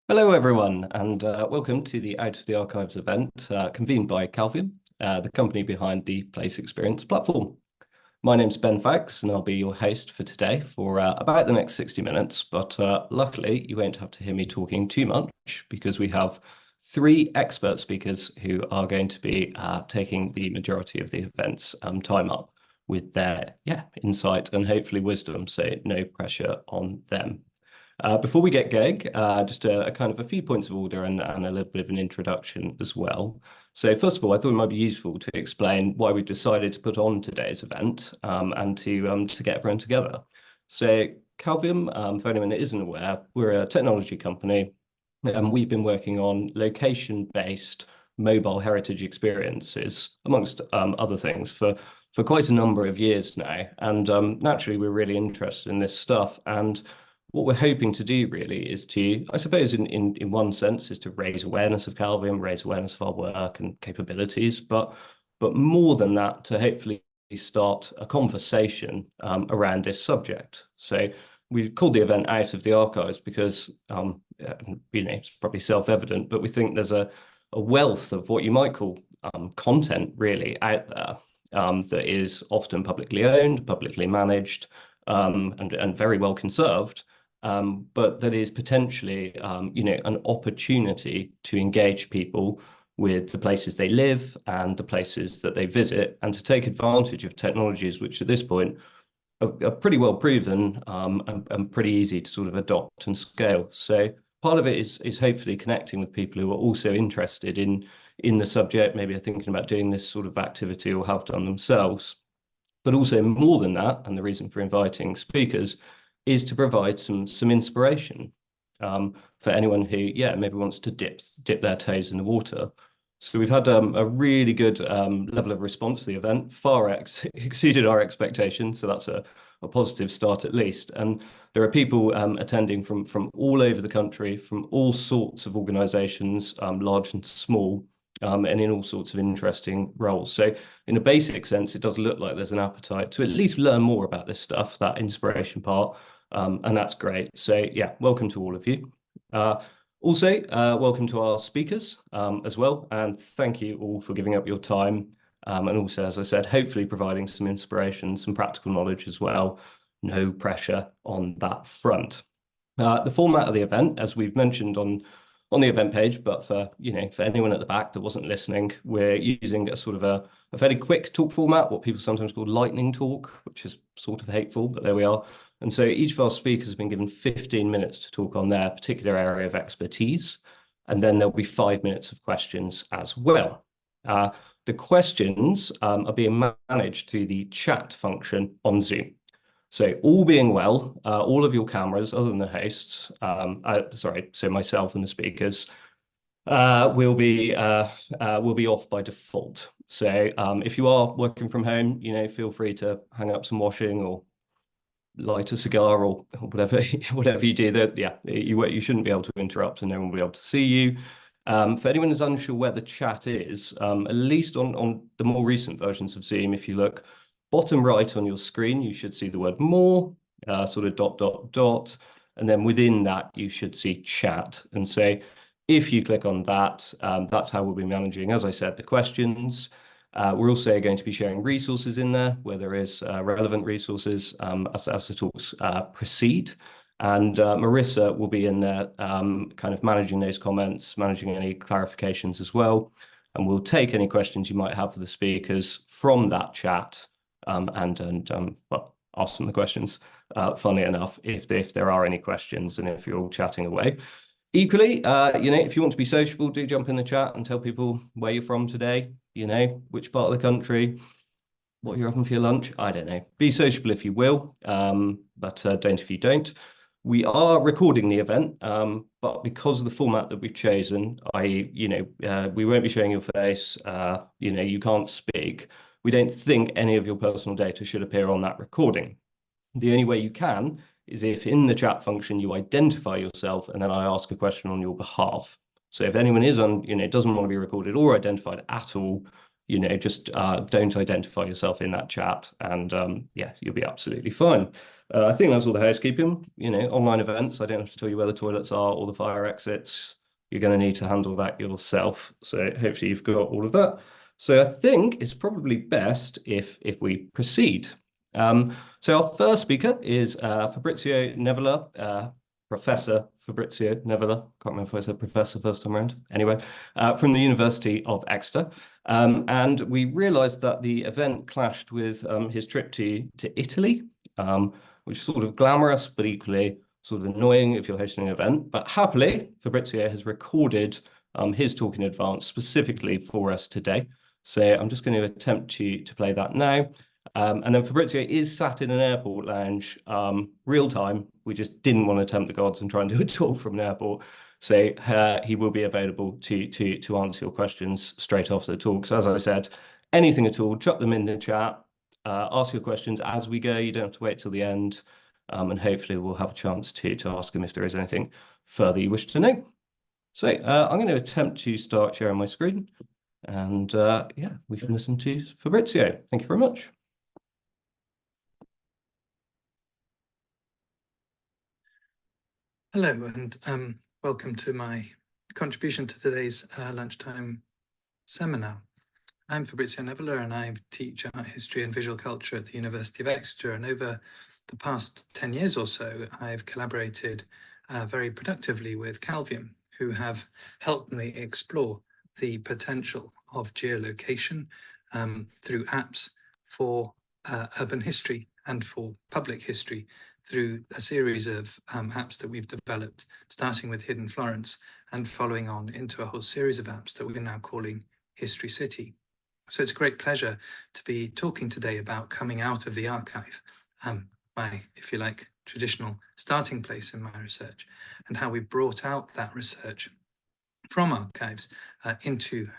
Hello, everyone, and welcome to the Out of the Archives event convened by Calvium, the company behind the Place Experience platform. My name's Ben Fax, and I'll be your host for today for about the next 60 minutes. But luckily, you won't have to hear me talking too much because we have three expert speakers who are going to be taking the majority of the event's time up with their insight and hopefully wisdom, so no pressure on them. Before we get going, just a kind of a few points of order and a little bit of an introduction as well. So first of all, I thought it might be useful to explain why we've decided to put on today's event and to get everyone together. So Calvium, for anyone that isn't aware, we're a technology company and we've been working on location-based mobile heritage experiences, amongst other things, for quite a number of years now. And naturally, we're really interested in this stuff. And what we're hoping to do really is to, I suppose in one sense, is to raise awareness of Calvium, raise awareness of our work and capabilities, but more than that, to hopefully start a conversation around this subject. So we've called the event Out of the Archives because, it's probably self-evident, but we think there's a wealth of what you might call content really out there that is often publicly owned, publicly managed, and very well conserved. But that is potentially, an opportunity to engage people with the places they live and the places that they visit, and to take advantage of technologies which at this point are pretty well proven and pretty easy to sort of adopt and scale. So part of it is hopefully connecting with people who are also interested in the subject, maybe are thinking about doing this sort of activity or have done themselves. But also more than that, and the reason for inviting speakers is to provide some inspiration for anyone who, maybe wants to dip their toes in the water. So we've had a really good level of response to the event, far exceeded our expectations. So that's a positive start at least. And there are people attending from all over the country, from all sorts of organisations, large and small, and in all sorts of interesting roles. So in a basic sense, it does look like there's an appetite to at least learn more about this stuff, that inspiration part. And that's great. So welcome to all of you. Also, welcome to our speakers as well. And thank you all for giving up your time. And also, as I said, hopefully providing some inspiration, some practical knowledge as well. No pressure on that front. The format of the event, as we've mentioned on the event page, but for anyone at the back that wasn't listening, we're using a sort of a fairly quick talk format, what people sometimes call lightning talk, which is sort of hateful, but there we are. And so each of our speakers has been given 15 minutes to talk on their particular area of expertise, and then there'll be 5 minutes of questions as well. The questions are being managed through the chat function on Zoom. So all being well, all of your cameras, other than the hosts, so myself and the speakers, will be off by default. So if you are working from home, feel free to hang up some washing or light a cigar or whatever you do. You shouldn't be able to interrupt, and no one will be able to see you. For anyone who's unsure where the chat is, at least on the more recent versions of Zoom, if you look bottom right on your screen, you should see the word more, sort of ... and then within that you should see chat. And so if you click on that, that's how we'll be managing, as I said, the questions. We're also going to be sharing resources in there where there is relevant resources as the talks proceed. And Marissa will be in there kind of managing those comments, managing any clarifications as well. And we'll take any questions you might have for the speakers from that chat and ask them the questions, funnily enough, if there are any questions and if you're all chatting away. Equally, if you want to be sociable, do jump in the chat and tell people where you're from today, which part of the country, what you're having for your lunch. I don't know. Be sociable if you will, but don't if you don't. We are recording the event, but because of the format that we've chosen, we won't be showing your face, you can't speak. We don't think any of your personal data should appear on that recording. The only way you can is if in the chat function you identify yourself and then I ask a question on your behalf. So if anyone doesn't want to be recorded or identified at all, just don't identify yourself in that chat, and you'll be absolutely fine. I think that's all the housekeeping. Online events, I don't have to tell you where the toilets are or the fire exits. You're going to need to handle that yourself. So hopefully you've got all of that. So I think it's probably best if we proceed. So our first speaker is Fabrizio Nevola, Professor Fabrizio Nevola. Can't remember if I said professor first time around. Anyway, from the University of Exeter. And we realized that the event clashed with his trip to Italy, which is sort of glamorous, but equally sort of annoying if you're hosting an event. But happily, Fabrizio has recorded his talk in advance specifically for us today. So I'm just going to attempt to play that now. And then Fabrizio is sat in an airport lounge, real time. We just didn't want to tempt the gods and try and do a talk from an airport. So he will be available to answer your questions straight after the talk. So as I said, anything at all, chuck them in the chat, ask your questions as we go. You don't have to wait till the end. And hopefully we'll have a chance to ask him if there is anything further you wish to know. So I'm going to attempt to start sharing my screen. And yeah, we can listen to Fabrizio. Thank you very much. Hello, and welcome to my contribution to today's lunchtime seminar. I'm Fabrizio Nevola, and I teach art history and visual culture at the University of Exeter. And over the past 10 years or so, I've collaborated very productively with Calvium, who have helped me explore the potential of geolocation through apps for urban history and for public history, through a series of apps that we've developed, starting with Hidden Florence and following on into a whole series of apps that we're now calling History City. So it's a great pleasure to be talking today about coming out of the archive, my, if you like, traditional starting place in my research, and how we brought out that research from archives into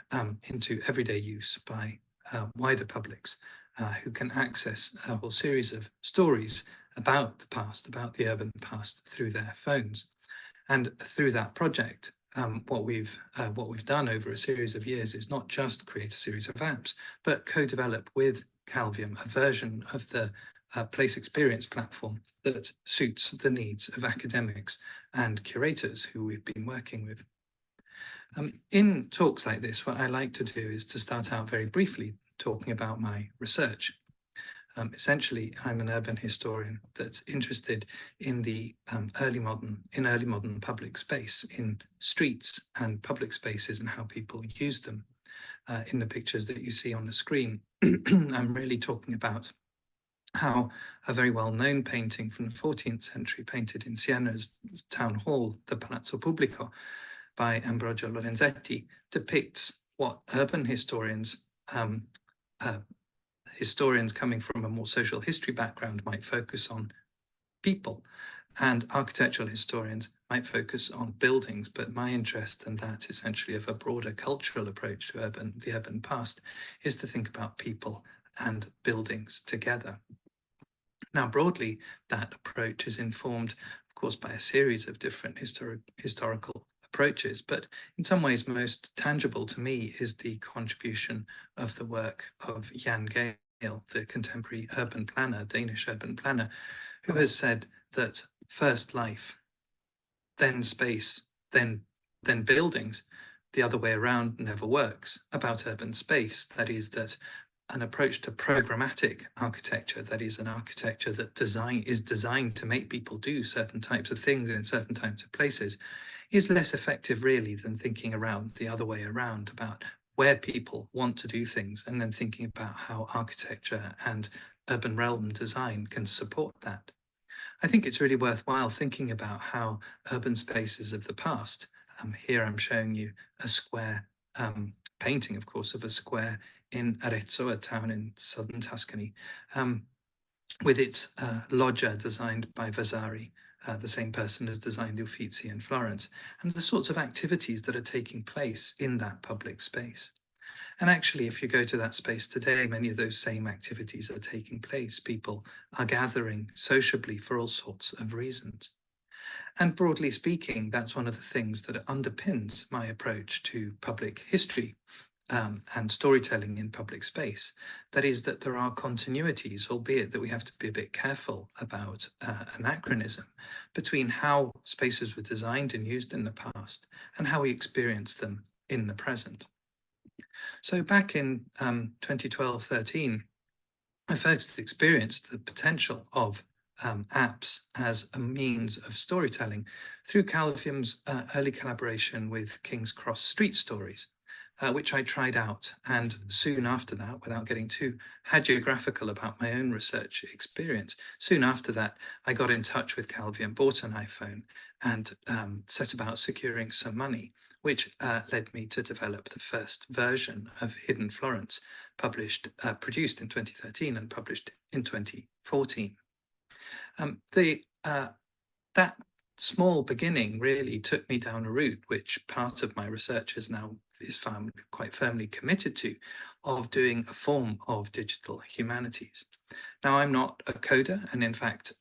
everyday use by wider publics who can access a whole series of stories about the past, about the urban past, through their phones. And through that project, what we've done over a series of years is not just create a series of apps, but co-develop with Calvium a version of the place experience platform that suits the needs of academics and curators who we've been working with. In talks like this, what I like to do is to start out very briefly talking about my research. Essentially, I'm an urban historian that's interested in the early modern public space, in streets and public spaces and how people use them. In the pictures that you see on the screen, I'm really talking about how a very well-known painting from the 14th century, painted in Siena's town hall, the Palazzo Pubblico, by Ambrogio Lorenzetti, depicts what urban historians coming from a more social history background might focus on people, and architectural historians might focus on buildings. But my interest, and that essentially of a broader cultural approach to the urban past, is to think about people and buildings together. Now, broadly, that approach is informed, of course, by a series of different historical approaches, but in some ways most tangible to me is the contribution of the work of Jan Gehl, the contemporary urban planner, Danish urban planner, who has said that first life, then space, then buildings. The other way around never works about urban space. That is, that an approach to programmatic architecture, that is, an architecture that is designed to make people do certain types of things in certain types of places, is less effective really than thinking around the other way around, about where people want to do things, and then thinking about how architecture and urban realm design can support that. I think it's really worthwhile thinking about how urban spaces of the past, here I'm showing you a square painting, of course, of a square in Arezzo, a town in southern Tuscany, with its loggia designed by Vasari, the same person as designed the Uffizi in Florence, and the sorts of activities that are taking place in that public space. And actually, if you go to that space today, many of those same activities are taking place. People are gathering sociably for all sorts of reasons. And broadly speaking, that's one of the things that underpins my approach to public history. and storytelling in public space. That is, that there are continuities, albeit that we have to be a bit careful about anachronism, between how spaces were designed and used in the past and how we experience them in the present. So back in 2012-13, I first experienced the potential of apps as a means of storytelling through Calvium's early collaboration with King's Cross Street Stories, which I tried out. And soon after that, without getting too hagiographical about my own research experience, soon after that, I got in touch with Calvium, bought an iPhone, and set about securing some money, which led me to develop the first version of Hidden Florence, produced in 2013 and published in 2014. That small beginning really took me down a route which part of my research is found quite firmly committed to, of doing a form of digital humanities. Now, I'm not a coder, and in fact,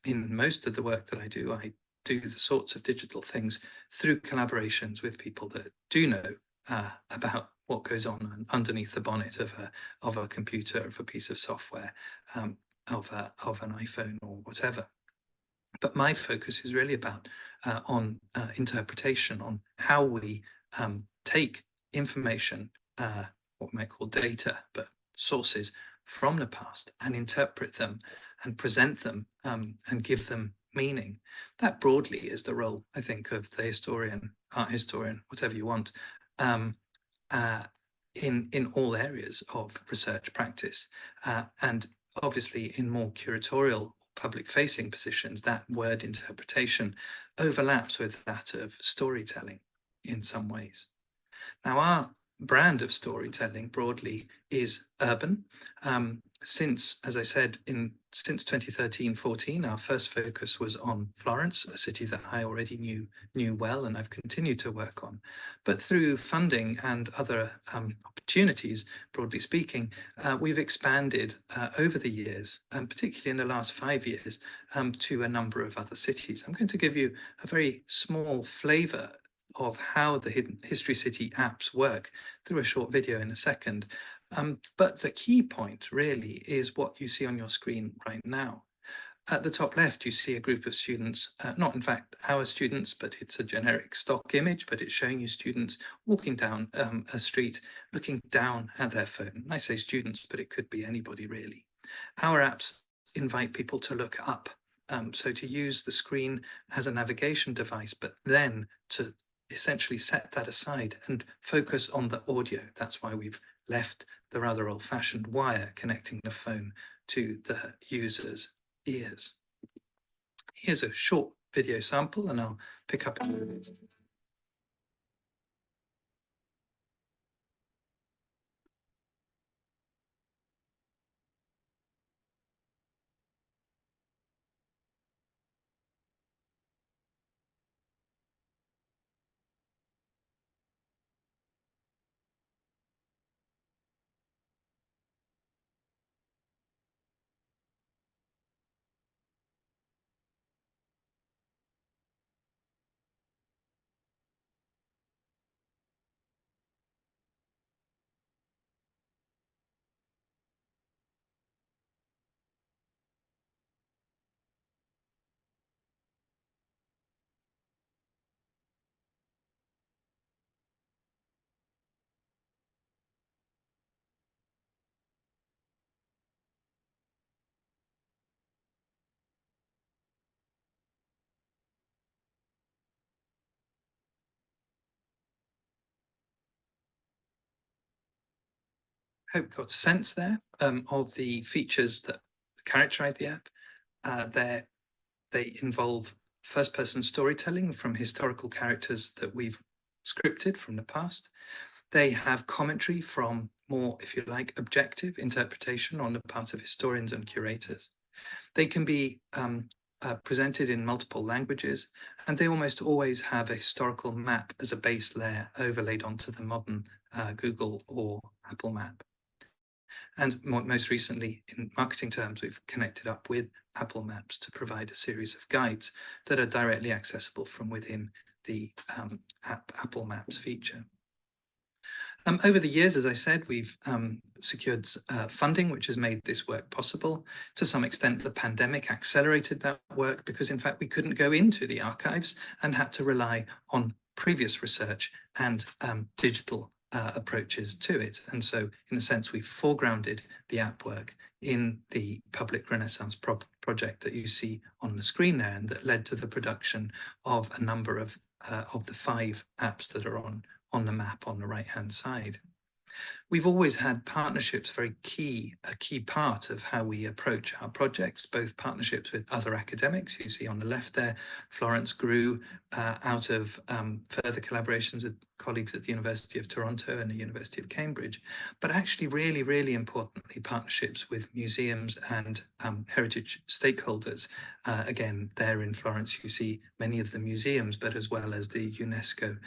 in most of the work that I do the sorts of digital things through collaborations with people that do know about what goes on underneath the bonnet of a computer, of a piece of software, of an iPhone or whatever. But my focus is really about on interpretation, on how we take information, what we might call data, but sources from the past, and interpret them and present them and give them meaning. That broadly is the role, I think, of the historian, art historian, whatever you want, in all areas of research practice. And obviously in more curatorial, public-facing positions, that word interpretation overlaps with that of storytelling in some ways. Now, our brand of storytelling broadly is urban. Since, as I said, since 2013-14, our first focus was on Florence, a city that I already knew well and I've continued to work on. But through funding and other opportunities, broadly speaking, we've expanded over the years, and particularly in the last 5 years, to a number of other cities. I'm going to give you a very small flavor of how the Hidden History City apps work through a short video in a second. But the key point really is what you see on your screen right now. At the top left, you see a group of students, not in fact our students, but it's a generic stock image, but it's showing you students walking down a street, looking down at their phone. I say students, but it could be anybody really. Our apps invite people to look up. So to use the screen as a navigation device, but then to essentially set that aside and focus on the audio. That's why we've left the rather old-fashioned wire connecting the phone to the user's ears. Here's a short video sample, and I'll pick up in a minute. Hope got a sense there of the features that characterize the app. They involve first-person storytelling from historical characters that we've scripted from the past. They have commentary from more, if you like, objective interpretation on the part of historians and curators. They can be presented in multiple languages, and they almost always have a historical map as a base layer overlaid onto the modern Google or Apple map. And most recently, in marketing terms, we've connected up with Apple Maps to provide a series of guides that are directly accessible from within the Apple Maps feature. Over the years, as I said, we've secured funding, which has made this work possible. To some extent, the pandemic accelerated that work because, in fact, we couldn't go into the archives and had to rely on previous research and digital approaches to it. And so, in a sense, we foregrounded the app work in the Public Renaissance project that you see on the screen there, and that led to the production of a number of the 5 apps that are on the map on the right-hand side. We've always had partnerships a key part of how we approach our projects, both partnerships with other academics. You see on the left there, Florence grew out of further collaborations with colleagues at the University of Toronto and the University of Cambridge, but actually really, really importantly, partnerships with museums and heritage stakeholders. Again, there in Florence, you see many of the museums, but as well as the UNESCO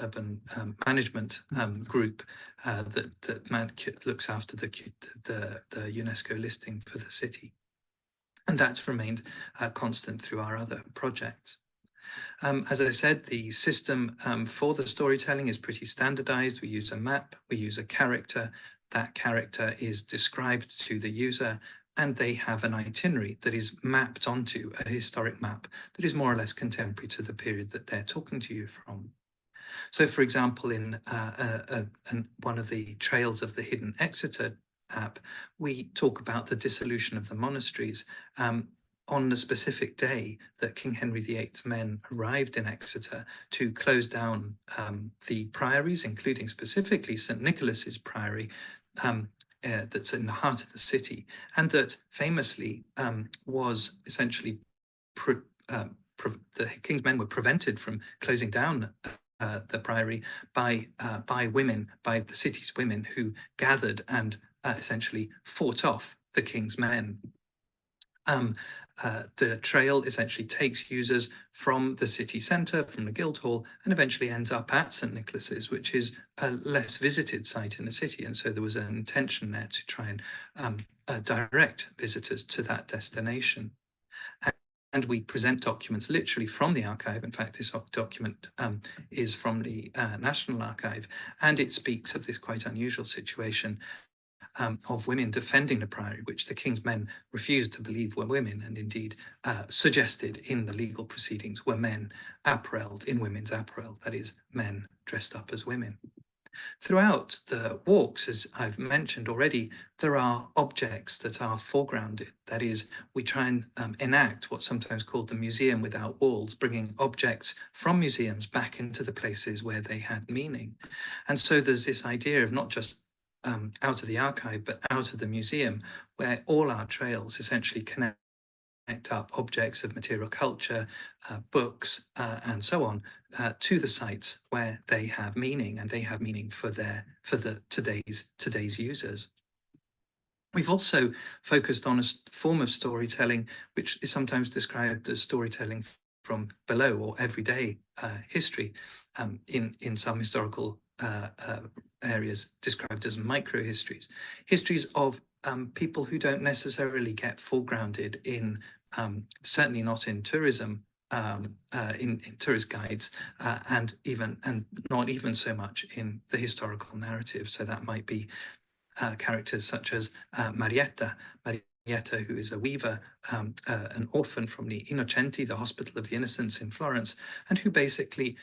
urban management group that looks after the UNESCO listing for the city. And that's remained constant through our other projects. As I said, the system for the storytelling is pretty standardized. We use a map, we use a character. That character is described to the user, and they have an itinerary that is mapped onto a historic map that is more or less contemporary to the period that they're talking to you from. So, for example, in one of the Trails of the Hidden Exeter app, we talk about the dissolution of the monasteries on the specific day that King Henry VIII's men arrived in Exeter to close down the priories, including specifically St. Nicholas's Priory, that's in the heart of the city, and that famously was essentially the King's men were prevented from closing down the priory by women, by the city's women, who gathered and essentially fought off the King's men. The trail essentially takes users from the city centre, from the Guildhall, and eventually ends up at St. Nicholas's, which is a less visited site in the city. And so there was an intention there to try and direct visitors to that destination. And we present documents literally from the archive. In fact, this document is from the National Archive, and it speaks of this quite unusual situation of women defending the priory, which the King's men refused to believe were women, and indeed suggested in the legal proceedings were men apparelled in women's apparel, that is, men dressed up as women. Throughout the walks, as I've mentioned already, there are objects that are foregrounded. That is, we try and enact what's sometimes called the museum without walls, bringing objects from museums back into the places where they had meaning. And so there's this idea of not just out of the archive, but out of the museum, where all our trails essentially connect up objects of material culture, books, and so on, to the sites where they have meaning, and they have meaning for today's users. We've also focused on a form of storytelling which is sometimes described as storytelling from below, or everyday history, in some historical areas described as micro-histories, histories of people who don't necessarily get foregrounded in, certainly not in tourism, in tourist guides, and not even so much in the historical narrative. So that might be characters such as Marietta, who is a weaver, an orphan from the Innocenti, the Hospital of the Innocents in Florence, and who basically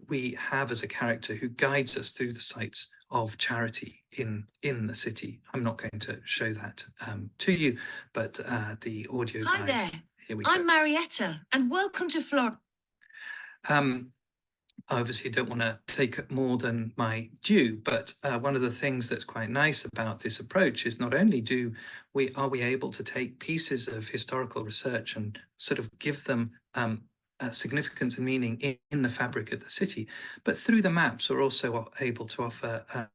we have as a character who guides us through the sites of charity in the city. I'm not going to show that to you, but the audio Hi guide. there. Here we I'm go. Marietta, and welcome to Florence. I obviously don't want to take more than my due, but one of the things that's quite nice about this approach is not only are we able to take pieces of historical research and sort of give them significance and meaning in the fabric of the city, but through the maps we're also able to offer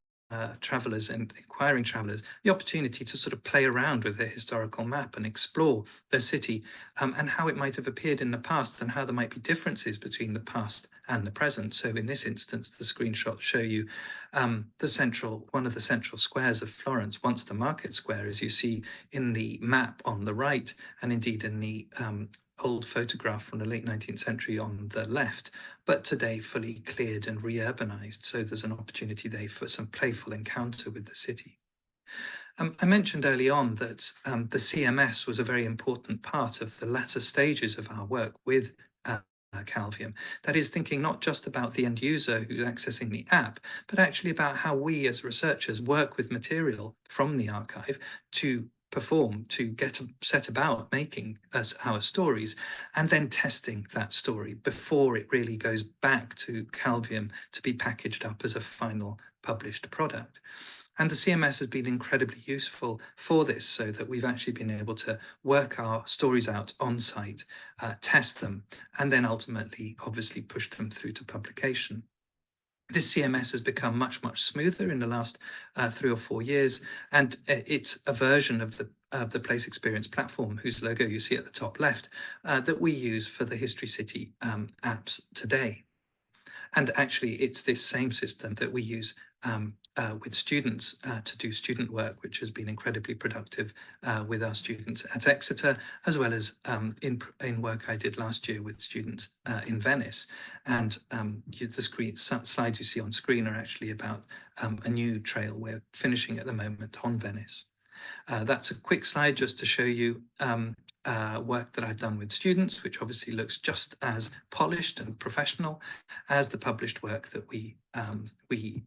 travellers and inquiring travellers the opportunity to sort of play around with the historical map and explore the city, and how it might have appeared in the past, and how there might be differences between the past and the present. So in this instance, the screenshots show you one of the central squares of Florence, once the market square, as you see in the map on the right, and indeed in the old photograph from the late 19th century on the left, but today fully cleared and re-urbanized. So there's an opportunity there for some playful encounter with the city. I mentioned early on that the CMS was a very important part of the latter stages of our work with Calvium. That is, thinking not just about the end user who's accessing the app, but actually about how we as researchers work with material from the archive to perform, to get set about making our stories, and then testing that story before it really goes back to Calvium to be packaged up as a final published product. And the CMS has been incredibly useful for this, so that we've actually been able to work our stories out on site, test them, and then ultimately, obviously, push them through to publication. This CMS has become much, much smoother in the last 3 or 4 years, and it's a version of the Place Experience platform, whose logo you see at the top left, that we use for the History City apps today. And actually, it's this same system that we use with students to do student work, which has been incredibly productive with our students at Exeter, as well as in work I did last year with students in Venice. And the slides you see on screen are actually about a new trail we're finishing at the moment on Venice. That's a quick slide just to show you work that I've done with students, which obviously looks just as polished and professional as the published work that we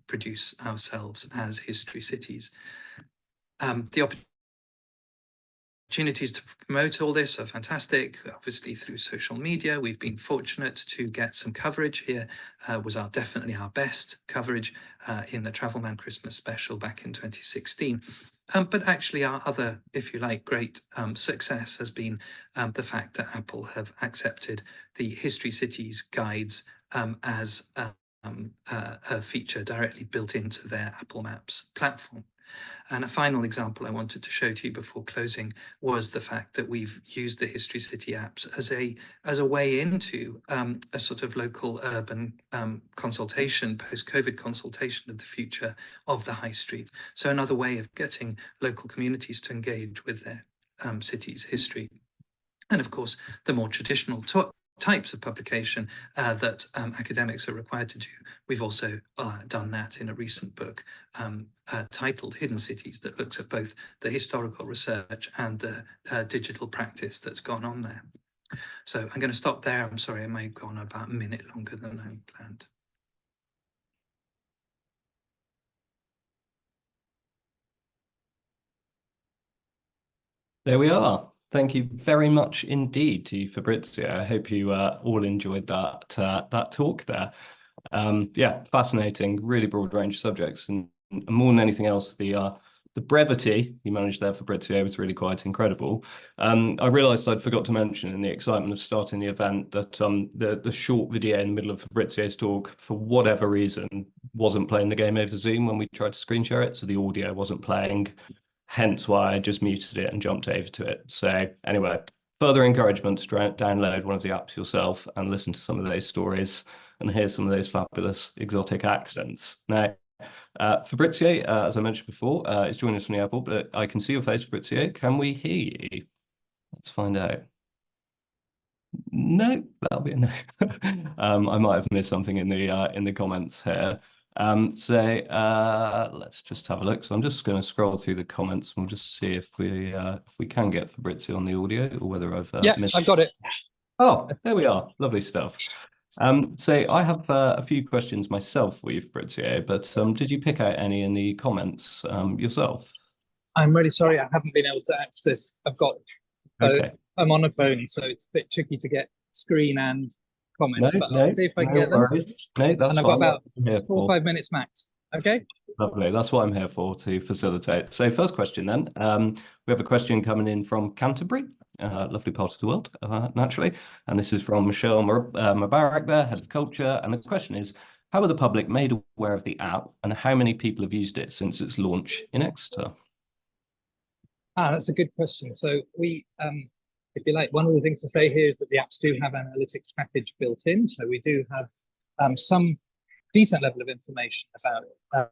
produce ourselves as History Cities. The opportunities to promote all this are fantastic. Obviously, through social media, we've been fortunate to get some coverage. Here was definitely our best coverage in the Travelman Christmas special back in 2016. But actually, our other, if you like, great success has been the fact that Apple have accepted the History Cities guides as a feature directly built into their Apple Maps platform. And a final example I wanted to show to you before closing was the fact that we've used the History City apps as a way into a sort of local urban consultation, post-COVID consultation of the future of the high street. So another way of getting local communities to engage with their city's history. And of course, the more traditional types of publication that academics are required to do. We've also done that in a recent book titled Hidden Cities, that looks at both the historical research and the digital practice that's gone on there. So I'm going to stop there. I'm sorry, I may have gone about a minute longer than I planned. There we are. Thank you very much indeed to you, Fabrizio. I hope you all enjoyed that talk there. Yeah, fascinating, really broad range of subjects, and more than anything else, the brevity you managed there, Fabrizio, was really quite incredible. I realised I'd forgot to mention in the excitement of starting the event that the short video in the middle of Fabrizio's talk, for whatever reason, wasn't playing the game over Zoom when we tried to screen share it, so the audio wasn't playing. Hence why I just muted it and jumped over to it. So anyway, further encouragement to download one of the apps yourself and listen to some of those stories and hear some of those fabulous exotic accents. Now, Fabrizio, as I mentioned before, is joining us from the airport, but I can see your face, Fabrizio. Can we hear you? Let's find out. No, that'll be a no. I might have missed something in the comments here. Let's just have a look. So I'm just going to scroll through the comments and we'll just see if we can get Fabrizio on the audio, or whether I've missed. I've got it. Oh, there we are. Lovely stuff. So I have a few questions myself for you, Fabrizio, but did you pick out any in the comments yourself? I'm really sorry, I haven't been able to access. Okay. I'm on a phone, so it's a bit tricky to get screen and comments, but I'll see if I can get them. No, that's and I've got about 4 or 5 minutes max. Okay. Lovely. That's what I'm here for, to facilitate. So first question then, we have a question coming in from Canterbury, lovely part of the world, naturally. And this is from Michelle Mubarak there, Head of Culture. And the question is, how are the public made aware of the app and how many people have used it since its launch in Exeter? That's a good question. So we, if you like, one of the things to say here is that the apps do have analytics package built in. So we do have some decent level of information about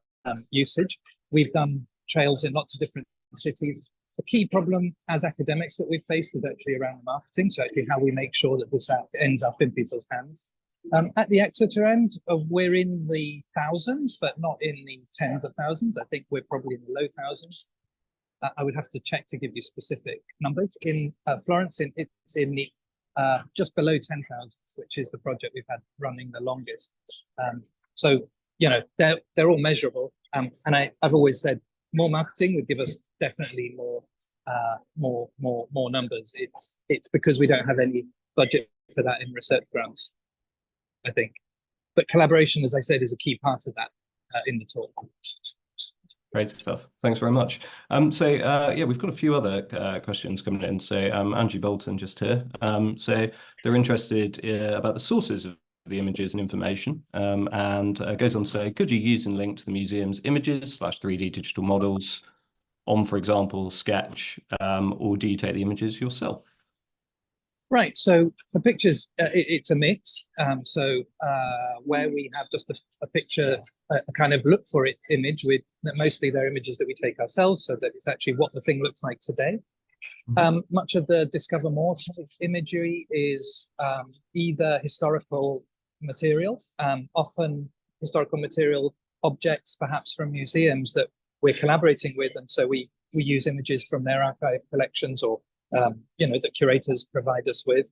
usage. We've done trails in lots of different cities a key problem as academics that we've faced is actually around the marketing. So actually how we make sure that this app ends up in people's hands. At the Exeter end, we're in the thousands, but not in the tens of thousands. I think we're probably in the low thousands. I would have to check to give you specific numbers. In Florence, it's in the just below 10,000, which is the project we've had running the longest. So, you know, they're all measurable. And I've always said more marketing would give us definitely more numbers. It's because we don't have any budget for that in research grants, I think. But collaboration, as I said, is a key part of that in the talk. Great stuff. Thanks very much. Yeah, we've got a few other questions coming in. So Angie Bolton just here. So they're interested about the sources of the images and information, and goes on to say, could you use and link to the museum's images / 3D digital models on, for example, Sketch, or do you take the images yourself? Right, so for pictures, it's a mix. Where we have just a picture, a kind of look for it image, with mostly they're images that we take ourselves, so that it's actually what the thing looks like today. Much of the Discover More imagery is either historical material, often historical material objects, perhaps from museums that we're collaborating with, and so we use images from their archive collections or you know, that curators provide us with.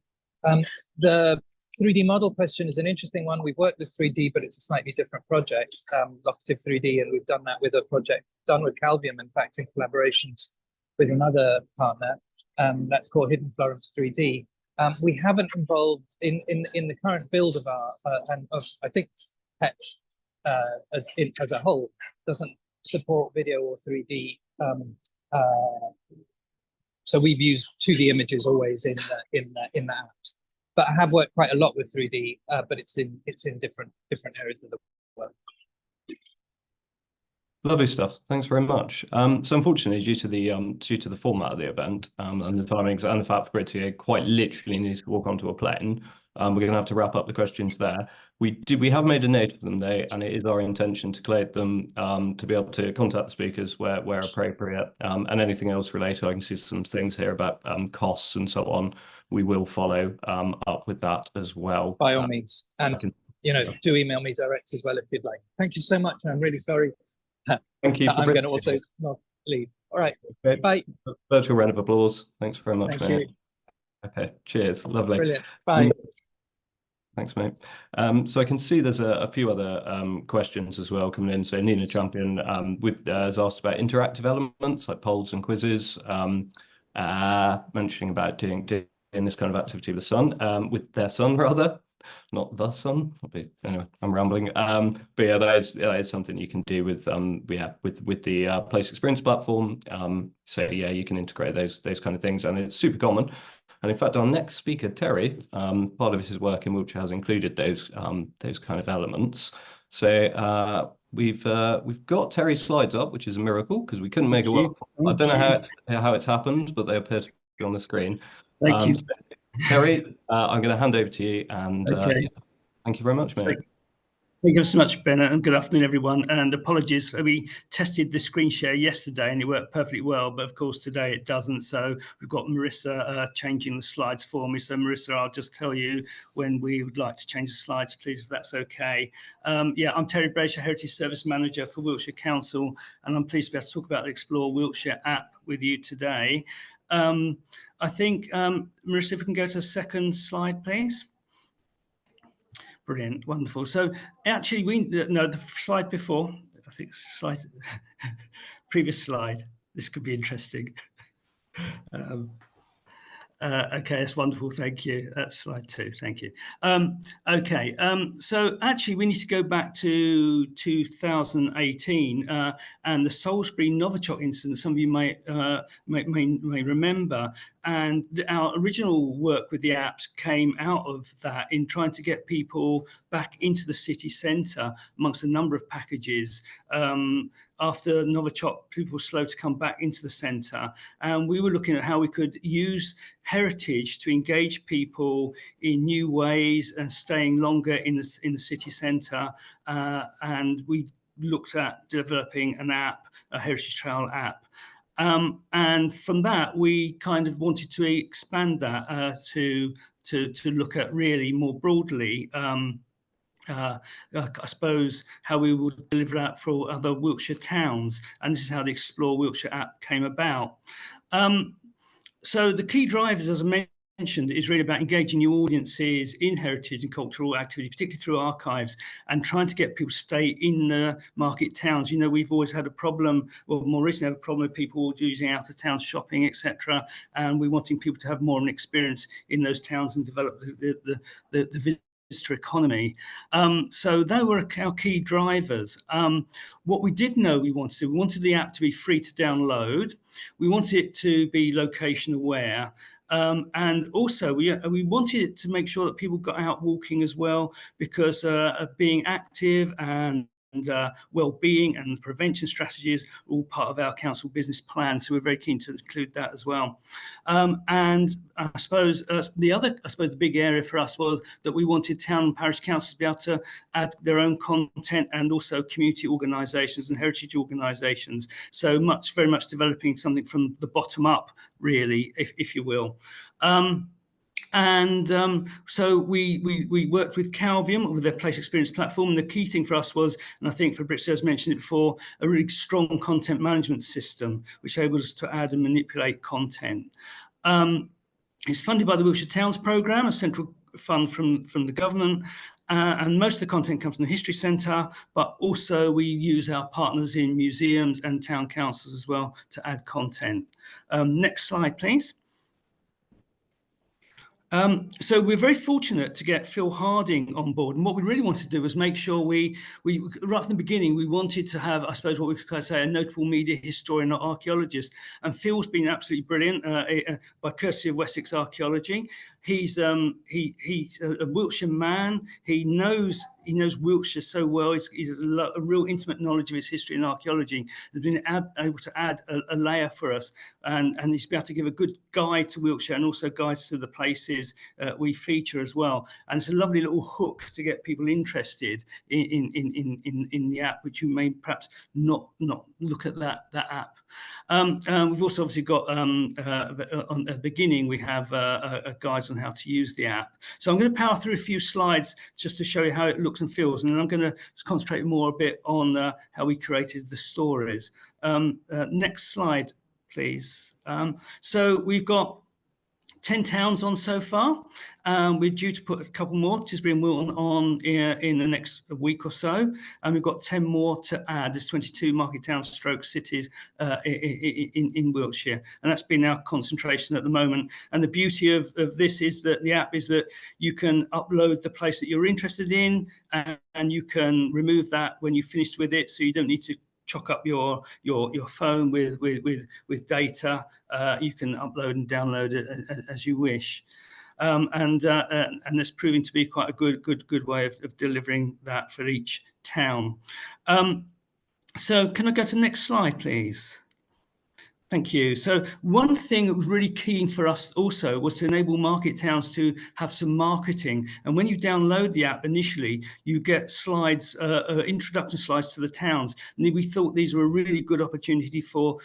The 3D model question is an interesting one. We've worked with 3D, but it's a slightly different project, Locative 3D, and we've done that with a project done with Calvium, in fact, in collaboration with another partner. That's called Hidden Florence 3D. We haven't involved in the current build of our, and of, I think, PET as a whole doesn't support video or 3D. So we've used 2D images always in the apps, but I have worked quite a lot with 3D, but it's in different areas of the world. Lovely stuff. Thanks very much. So unfortunately, due to the format of the event and the timings and the fact Fabrizio quite literally needs to walk onto a plane, we're going to have to wrap up the questions there. We have made a note of them though, and it is our intention to collate them to be able to contact the speakers where appropriate, and anything else related. I can see some things here about costs and so on. We will follow up with that as well. By all means, and you know, do email me direct as well if you'd like. Thank you so much, and I'm really sorry. Thank you. I'm going to also not leave. All right. Okay. Bye. Virtual round of applause. Thanks very much, Thank mate. you. Okay. Cheers. Lovely. Brilliant. Bye. Thanks, mate. So I can see there's a few other questions as well coming in. So Nina Champion has asked about interactive elements like polls and quizzes, mentioning about doing this kind of activity with their son rather. Not the sun. Anyway, I'm rambling. But yeah, that is something you can do with the Place Experience platform. So yeah, you can integrate those kind of things, and it's super common. And in fact, our next speaker, Terry, part of his work in Wiltshire has included those kind of elements. So we've got Terry's slides up, which is a miracle because we couldn't make it work. I don't know how it's happened, but they appear to be on the screen. Thank you. So, Terry, I'm going to hand over to you, and okay. Thank you very much, mate. Thank you so much, Ben, and good afternoon, everyone. And apologies, we tested the screen share yesterday and it worked perfectly well, but of course today it doesn't. So we've got Marissa changing the slides for me. So Marissa, I'll just tell you when we would like to change the slides, please, if that's okay. Yeah, I'm Terry Bracher, Heritage Service Manager for Wiltshire Council, and I'm pleased to be able to talk about the Explore Wiltshire app with you today. I think, Marissa, if we can go to the second slide, please. Brilliant, wonderful. So actually, the slide before, I think previous slide. This could be interesting. Okay, that's wonderful. Thank you. That's slide 2. Thank you. Okay, so actually we need to go back to 2018 and the Salisbury Novichok incident. Some of you may remember. And our original work with the apps came out of that in trying to get people back into the city centre amongst a number of packages. After Novichok, people were slow to come back into the centre. And we were looking at how we could use heritage to engage people in new ways and staying longer in the city centre. And we looked at developing an app, a Heritage Trail app. And from that, we kind of wanted to expand that to look at really more broadly, I suppose, how we would deliver that for other Wiltshire towns. And this is how the Explore Wiltshire app came about. So the key drivers, as I mentioned, is really about engaging new audiences in heritage and cultural activity, particularly through archives, and trying to get people to stay in the market towns. You know, we've always had a problem, or more recently had a problem with people using out of town shopping, etc. And we're wanting people to have more of an experience in those towns and develop the visitor economy. So they were our key drivers. What we did know we wanted the app to be free to download. We wanted it to be location aware. And also we wanted it to make sure that people got out walking as well, because of being active and well-being and prevention strategies are all part of our council business plan. So we're very keen to include that as well. And I suppose the big area for us was that we wanted town and parish councils to be able to add their own content, and also community organisations and heritage organisations. So very much developing something from the bottom up, really, if you will. So we worked with Calvium with their place experience platform. And the key thing for us was, and I think Fabrizio has mentioned it before, a really strong content management system, which enables us to add and manipulate content. It's funded by the Wiltshire Towns Programme, a central fund from the government. And most of the content comes from the History Centre, but also we use our partners in museums and town councils as well to add content. Next slide, please. So we're very fortunate to get Phil Harding on board, and what we really wanted to do was make sure we right from the beginning, we wanted to have, I suppose, what we could kind of say, a notable media historian or archaeologist. And Phil's been absolutely brilliant by courtesy of Wessex Archaeology. He's a Wiltshire man. He knows Wiltshire so well. He's a real intimate knowledge of its history and archaeology. He's been able to add a layer for us, and he's been able to give a good guide to Wiltshire and also guides to the places we feature as well. And it's a lovely little hook to get people interested in the app, which you may perhaps not look at that app. We've also obviously got on the beginning, we have guides on how to use the app. So I'm going to power through a few slides just to show you how it looks and feels, and then I'm going to concentrate more a bit on how we created the stories. Next slide, please. So we've got 10 towns on so far. We're due to put a couple more, Tisbury and Wilton, on in the next week or so. And we've got 10 more to add. There's 22 market towns stroke cities in Wiltshire. And that's been our concentration at the moment. And the beauty of this is that the app is that you can upload the place that you're interested in, and you can remove that when you've finished with it. So you don't need to chock up your phone with data. You can upload and download it as you wish, and it's proving to be quite a good way of delivering that for each town. So can I go to the next slide, please? Thank you. So one thing that was really keen for us also was to enable market towns to have some marketing. And when you download the app initially, you get slides, introduction slides to the towns. And we thought these were a really good opportunity for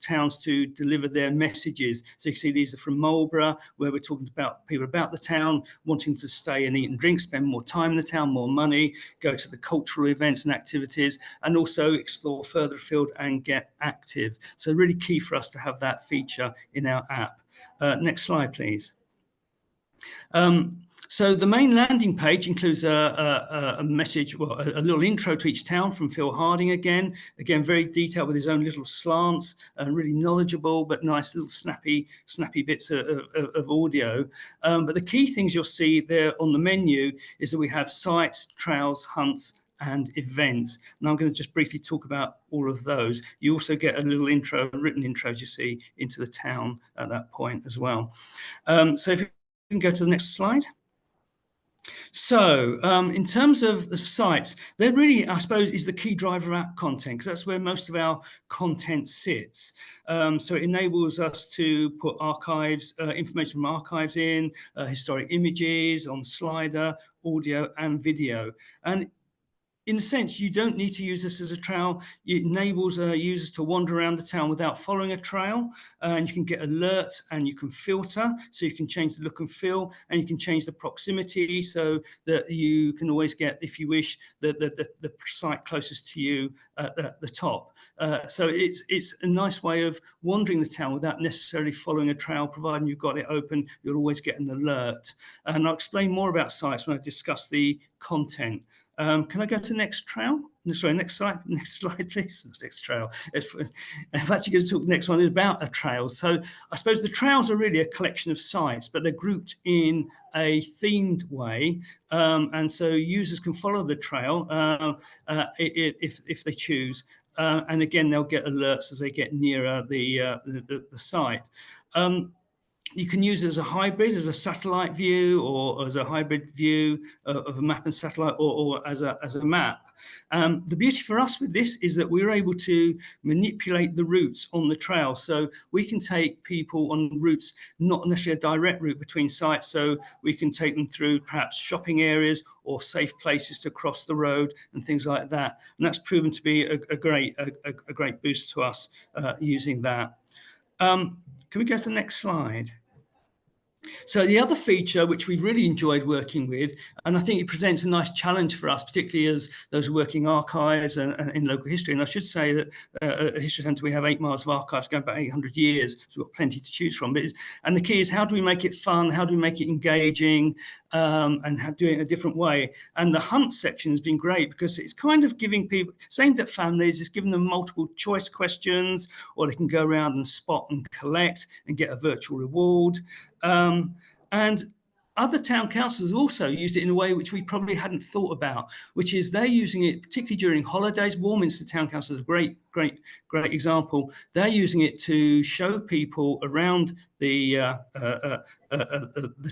towns to deliver their messages. So you can see these are from Marlborough, where we're talking about people about the town, wanting to stay and eat and drink, spend more time in the town, more money, go to the cultural events and activities, and also explore further afield and get active. So really key for us to have that feature in our app. Next slide, please. So the main landing page includes a message, well, a little intro to each town from Phil Harding again, very detailed with his own little slants and really knowledgeable, but nice little snappy bits of audio. But the key things you'll see there on the menu is that we have sites, trails, hunts, and events. And I'm going to just briefly talk about all of those. You also get a little intro, a written intro, as you see, into the town at that point as well. So if you can go to the next slide. So in terms of the sites, they're really, I suppose, is the key driver of app content, because that's where most of our content sits. So it enables us to put archives, information from archives in, historic images on slider, audio and video. And in a sense, you don't need to use this as a trail. It enables users to wander around the town without following a trail, and you can get alerts and you can filter, so you can change the look and feel, and you can change the proximity so that you can always get, if you wish, the site closest to you at the top. So it's a nice way of wandering the town without necessarily following a trail, providing you've got it open, you'll always get an alert. And I'll explain more about sites when I discuss the content. Can I go to the next trail? No, sorry, next slide, please. Next trail. I'm actually going to talk the next one is about a trail. So I suppose the trails are really a collection of sites, but they're grouped in a themed way. And so users can follow the trail if they choose. And again, they'll get alerts as they get nearer the site. You can use it as a hybrid, as a satellite view, or as a hybrid view of a map and satellite, or as a map. The beauty for us with this is that we're able to manipulate the routes on the trail. So we can take people on routes, not necessarily a direct route between sites. So we can take them through perhaps shopping areas or safe places to cross the road and things like that. And that's proven to be a great boost to us using that. Can we go to the next slide? So the other feature which we've really enjoyed working with, and I think it presents a nice challenge for us, particularly as those working archives and in local history. And I should say that at the History Centre we have 8 miles of archives going back 800 years, so we've got plenty to choose from. And the key is, how do we make it fun? How do we make it engaging? And how do it in a different way? And the hunt section has been great because it's kind of giving people, same at families, it's giving them multiple choice questions, or they can go around and spot and collect and get a virtual reward. And other town councils have also used it in a way which we probably hadn't thought about, which is they're using it particularly during holidays. Warminster Town Council is a great example. They're using it to show people around the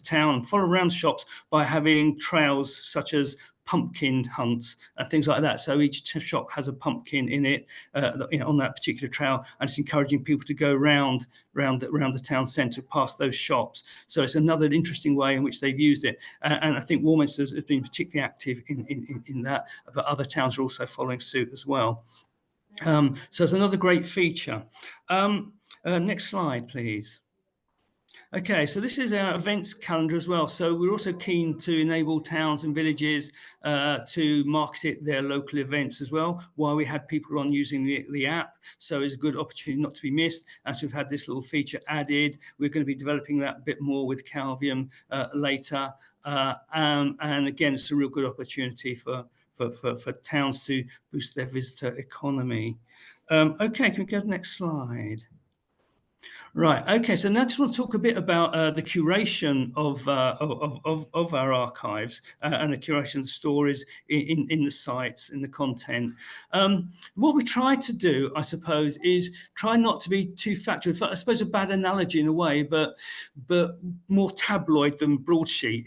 town, follow around shops by having trails such as pumpkin hunts and things like that. So each shop has a pumpkin in it, on that particular trail, and it's encouraging people to go around the town centre past those shops. So it's another interesting way in which they've used it, and I think Warminster has been particularly active in that, but other towns are also following suit as well. So it's another great feature. Next slide, please. Okay, so this is our events calendar as well. So we're also keen to enable towns and villages to market their local events as well, while we had people on using the app. So it's a good opportunity not to be missed. As we've had this little feature added, we're going to be developing that a bit more with Calvium later. And again, it's a real good opportunity for towns to boost their visitor economy. Okay, can we go to the next slide? Right. Okay. So now I just want to talk a bit about the curation of our archives and the curation of the stories in the sites, in the content. What we try to do, I suppose, is try not to be too factual. I suppose a bad analogy in a way, but more tabloid than broadsheet,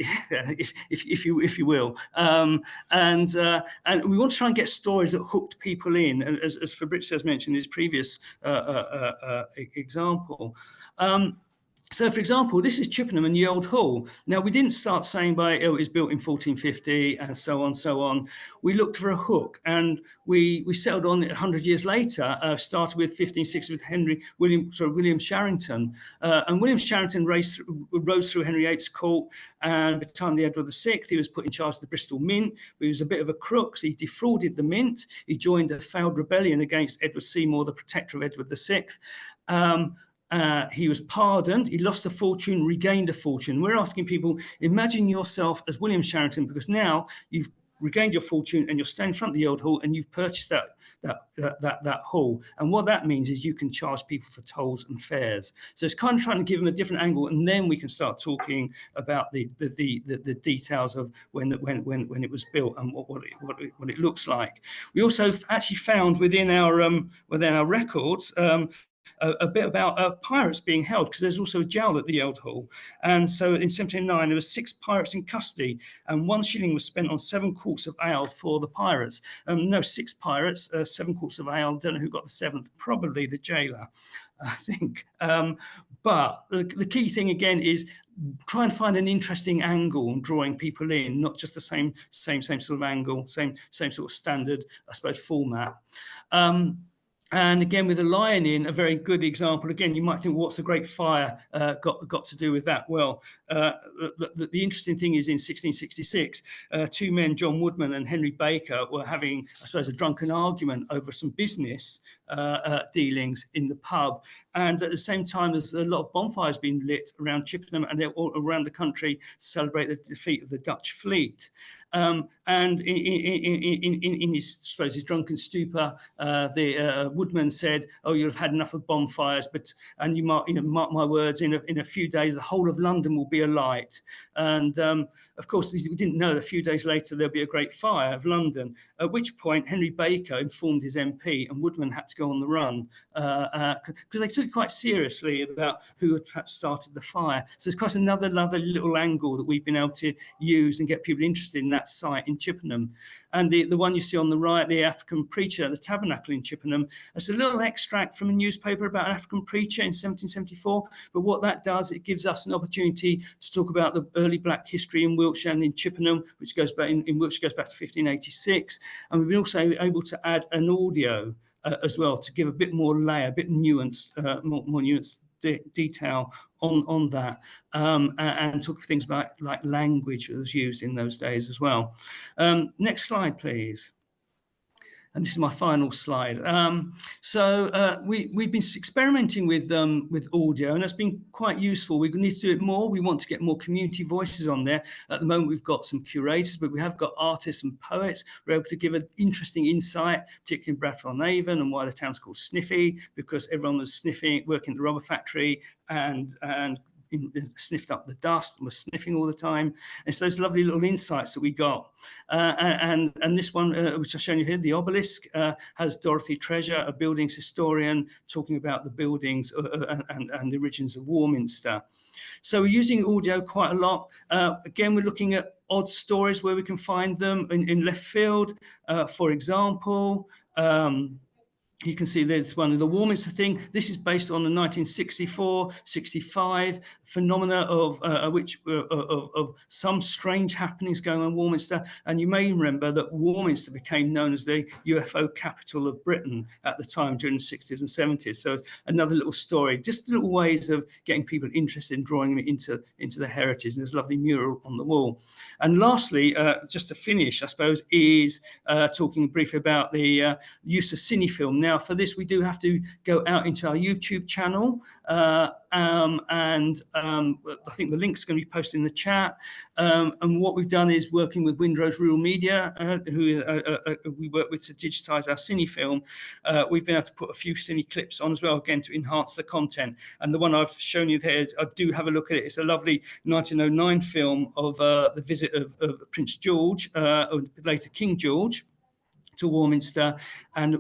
if you will. And we want to try and get stories that hooked people in, as Fabrizio has mentioned in his previous example. So, for example, this is Chippenham and Ye Old Hall. Now, we didn't start saying it was built in 1450 and so on. We looked for a hook, and we settled on it 100 years later. Started with 1560 with William Sharrington, and William Sharrington rose through Henry VIII's court. And by the time of Edward VI, he was put in charge of the Bristol Mint. But he was a bit of a crook, so he defrauded the Mint. He joined a failed rebellion against Edward Seymour, the protector of Edward VI. He was pardoned, he lost a fortune, regained a fortune. We're asking people, imagine yourself as William Sharrington, because now you've regained your fortune and you're standing in front of the Old Hall and you've purchased that hall. And what that means is you can charge people for tolls and fares. So it's kind of trying to give them a different angle, and then we can start talking about the details of when it was built and what it looks like. We also actually found within our records a bit about pirates being held, because there's also a jail at the Old Hall. And so in 1709, there were 6 pirates in custody, and 1 shilling was spent on 7 quarts of ale for the pirates. 6 pirates, 7 quarts of ale. Don't know who got the 7th, probably the jailer, I think. But the key thing again is try and find an interesting angle and drawing people in, not just the same sort of angle, same sort of standard, I suppose, format. And again, with the lion in, a very good example. Again, you might think, what's the Great Fire got to do with that? Well, the interesting thing is in 1666, two men, John Woodman and Henry Baker, were having, I suppose, a drunken argument over some business dealings in the pub. And at the same time, there's a lot of bonfires being lit around Chippenham and all around the country to celebrate the defeat of the Dutch fleet. And in his, I suppose, his drunken stupor, the Woodman said, "Oh, you'll have had enough of bonfires, and you mark my words, in a few days, the whole of London will be alight." And of course, we didn't know that a few days later there'll be a great fire of London. At which point, Henry Baker informed his MP, and Woodman had to go on the run because they took it quite seriously about who had perhaps started the fire. So it's quite another little angle that we've been able to use and get people interested in that site in Chippenham. And the one you see on the right, the African preacher at the Tabernacle in Chippenham, it's a little extract from a newspaper about an African preacher in 1774. But what that does, it gives us an opportunity to talk about the early black history in Wiltshire and in Chippenham, which goes back in Wiltshire goes back to 1586. And we've been also able to add an audio as well to give a bit more layer, a bit nuanced, more nuanced detail on that, and talk things about like language that was used in those days as well. Next slide, please. And this is my final slide. We've been experimenting with audio, and that's been quite useful. We need to do it more. We want to get more community voices on there. At the moment, we've got some curators, but we have got artists and poets. We're able to give an interesting insight, particularly in Bradford-on-Avon, and why the town's called Sniffy, because everyone was sniffing, working at the rubber factory, and sniffed up the dust and was sniffing all the time. It's those lovely little insights that we got. And this one, which I've shown you here, the obelisk, has Dorothy Treasure, a buildings historian, talking about the buildings and the origins of Warminster. So we're using audio quite a lot. Again, we're looking at odd stories where we can find them in left field. For example, you can see there's one of the Warminster thing. This is based on the 1964-65 phenomena of some strange happenings going on in Warminster. And you may remember that Warminster became known as the UFO capital of Britain at the time during the 60s and 70s. So it's another little story, just little ways of getting people interested in drawing them into the heritage. And there's a lovely mural on the wall. And lastly, just to finish, I suppose, is talking briefly about the use of cinefilm. Now, for this, we do have to go out into our YouTube channel, and I think the link's going to be posted in the chat. And what we've done is working with Windrose Rural Media, who we work with to digitise our cinefilm. We've been able to put a few cine clips on as well, again, to enhance the content. And the one I've shown you there, I do have a look at it. It's a lovely 1909 film of the visit of Prince George, or later King George, to Warminster, and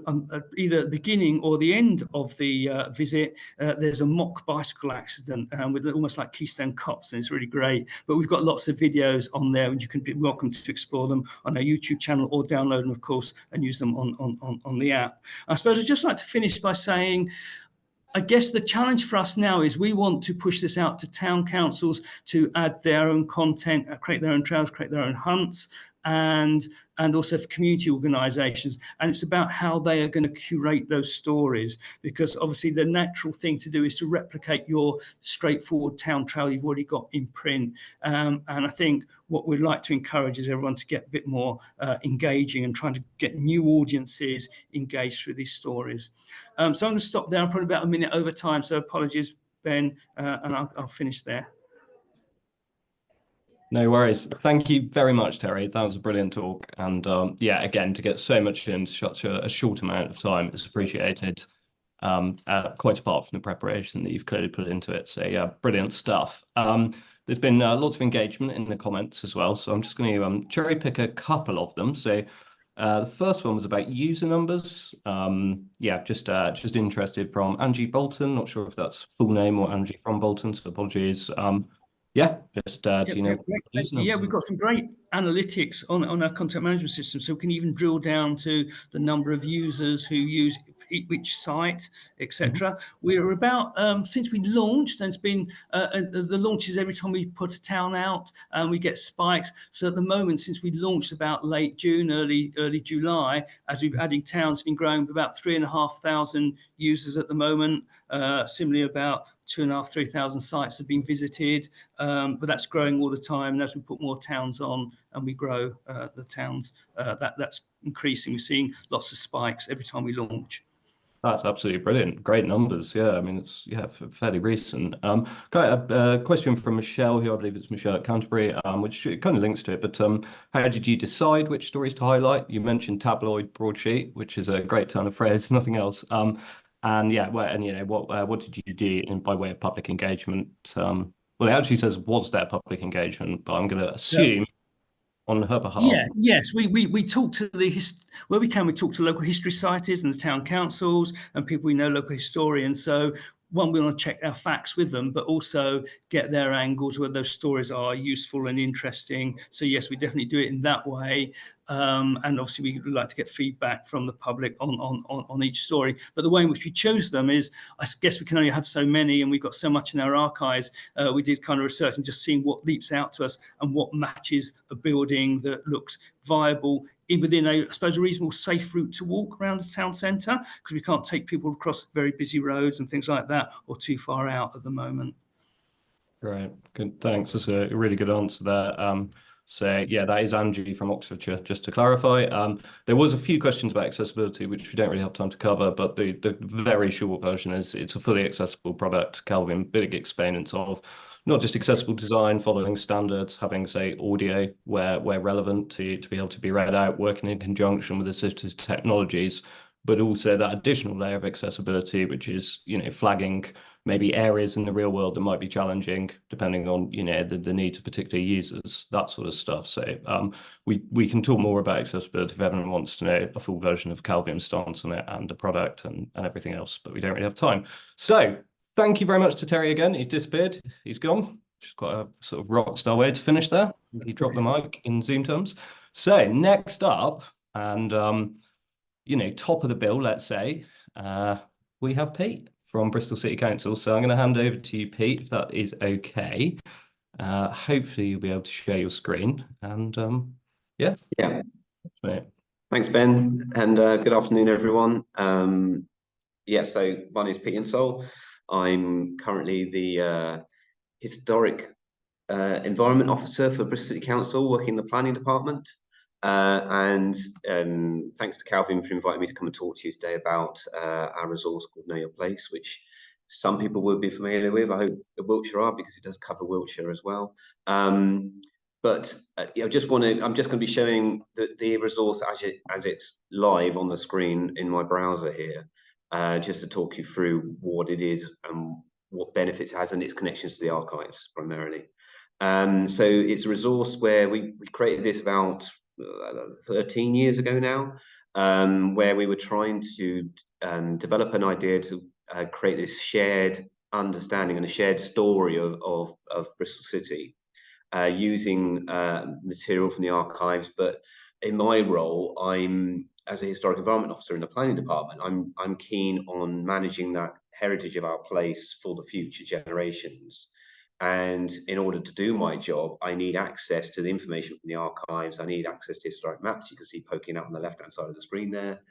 either at the beginning or the end of the visit, there's a mock bicycle accident with almost like Keystone Cops, and it's really great. But we've got lots of videos on there, and you can be welcome to explore them on our YouTube channel or download them, of course, and use them on the app. I suppose I'd just like to finish by saying, I guess the challenge for us now is we want to push this out to town councils to add their own content, create their own trails, create their own hunts, and also for community organisations. And it's about how they are going to curate those stories, because obviously the natural thing to do is to replicate your straightforward town trail you've already got in print. And I think what we'd like to encourage is everyone to get a bit more engaging and trying to get new audiences engaged through these stories. So I'm going to stop there. I'm probably about a minute over time, so apologies, Ben, and I'll finish there. No worries. Thank you very much, Terry. That was a brilliant talk. And yeah, again, to get so much in such a short amount of time is appreciated, quite apart from the preparation that you've clearly put into it. So yeah, brilliant stuff. There's been lots of engagement in the comments as well. So I'm just going to cherry pick a couple of them. So the first one was about user numbers. Yeah, just interested from Angie Bolton. Not sure if that's full name or Angie from Bolton, so apologies. Yeah, just do you know? Yeah, we've got some great analytics on our content management system, so we can even drill down to the number of users who use each site, etc. We're about, since we launched, and it's been, the launches every time we put a town out and we get spikes. So at the moment, since we launched about late June, early July, as we've adding towns, it's been growing about 3,500 users at the moment. Similarly, about 2,500, 3,000 sites have been visited, but that's growing all the time. And as we put more towns on and we grow the towns, that's increasing. We're seeing lots of spikes every time we launch. That's absolutely brilliant. Great numbers. Yeah, I mean, it's fairly recent. Got a question from Michelle, who I believe it's Michelle at Canterbury, which kind of links to it. But how did you decide which stories to highlight? You mentioned tabloid broadsheet, which is a great turn of phrase, nothing else. And yeah, what did you do by way of public engagement? Well, it actually says was there public engagement, but I'm going to assume on her behalf. Yeah, yes, we talk to where we can. We talk to local history societies and the town councils and people we know, local historians. So one, we want to check our facts with them, but also get their angles where those stories are useful and interesting. So yes, we definitely do it in that way. And obviously we like to get feedback from the public on each story. But the way in which we chose them is, I guess we can only have so many and we've got so much in our archives. We did kind of research and just seeing what leaps out to us and what matches a building that looks viable within I suppose, a reasonable safe route to walk around the town centre, because we can't take people across very busy roads and things like that, or too far out at the moment. Great, good, thanks. That's a really good answer there. So yeah, that is Angie from Oxfordshire, just to clarify. There was a few questions about accessibility, which we don't really have time to cover, but the very short version is it's a fully accessible product. Calvin, big exponents of not just accessible design, following standards, having, say, audio where relevant to be able to be read out, working in conjunction with assistive technologies, but also that additional layer of accessibility, which is, flagging maybe areas in the real world that might be challenging, depending on, the needs of particular users, that sort of stuff. So we can talk more about accessibility if everyone wants to know a full version of Calvin's stance on it and the product and everything else, but we don't really have time. So thank you very much to Terry again. He's disappeared. He's gone, which is quite a sort of rock star way to finish there. He dropped the mic in Zoom terms. So next up, and top of the bill, let's say, we have Pete from Bristol City Council. So I'm going to hand over to you, Pete, if that is okay. Hopefully you'll be able to share your screen. And yeah. Thanks, Ben, and good afternoon, everyone. So my name is Pete Insole. I'm currently the Historic Environment Officer for Bristol City Council, working in the planning department. And thanks to Calvin for inviting me to come and talk to you today about our resource called Know Your Place, which some people will be familiar with. I hope the Wiltshire are, because it does cover Wiltshire as well. But I'm just going to be showing the resource as it's live on the screen in my browser here, just to talk you through what it is and what benefits it has and its connections to the archives primarily. So it's a resource where we created this about 13 years ago now, where we were trying to develop an idea to create this shared understanding and a shared story of Bristol City, using material from the archives. But in my role, as a historic environment officer in the planning department, I'm keen on managing that heritage of our place for the future generations. And in order to do my job, I need access to the information from the archives. I need access to historic maps. You can see poking out on the left-hand side of the screen there.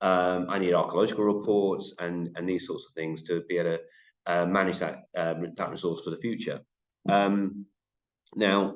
I need archaeological reports and these sorts of things to be able to manage that resource for the future. Now,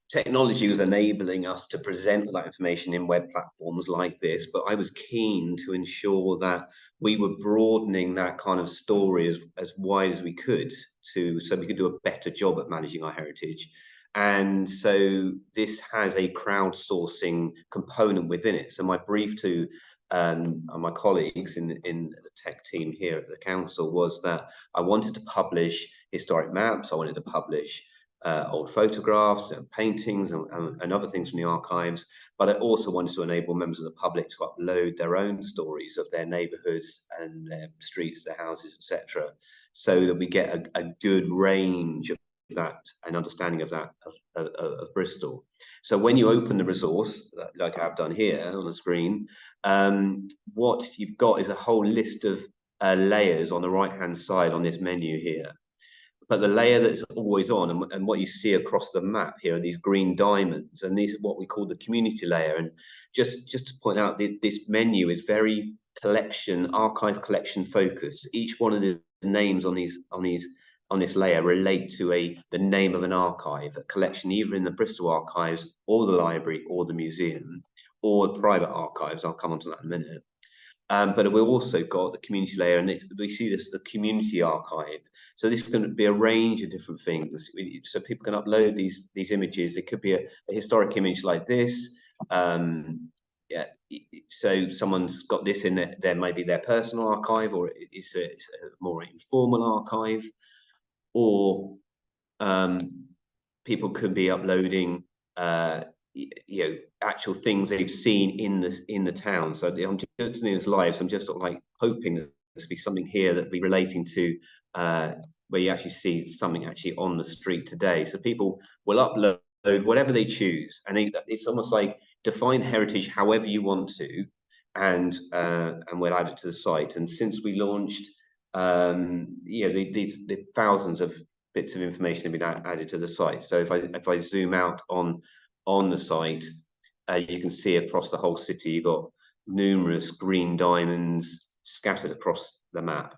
technology was enabling us to present that information in web platforms like this, but I was keen to ensure that we were broadening that kind of story as wide as we could, so we could do a better job at managing our heritage. And so this has a crowdsourcing component within it. So my brief to my colleagues in the tech team here at the council was that I wanted to publish historic maps. I wanted to publish old photographs and paintings and other things from the archives, but I also wanted to enable members of the public to upload their own stories of their neighbourhoods and their streets, their houses, etc., so that we get a good range of that, an understanding of that, of Bristol. So when you open the resource, like I've done here on the screen, what you've got is a whole list of layers on the right-hand side on this menu here. But the layer that's always on, and what you see across the map here are these green diamonds, and these are what we call the community layer. And just to point out, this menu is very archive collection focused. Each one of the names on this layer relate to the name of an archive, a collection either in the Bristol archives or the library or the museum or private archives. I'll come on to that in a minute. But we've also got the community layer, and we see this the community archive. So this is going to be a range of different things. So people can upload these images. It could be a historic image like this. Yeah. So someone's got this in there might be their personal archive, or it's a more informal archive, or people could be uploading actual things they've seen in the town. So I'm just doing this live, so I'm just sort of like hoping that there's be something here that be relating to where you actually see something actually on the street today. So people will upload whatever they choose, and it's almost like define heritage however you want to, and we'll add it to the site. And since we launched, the thousands of bits of information have been added to the site. So if I zoom out on the site, you can see across the whole city, you've got numerous green diamonds scattered across the map.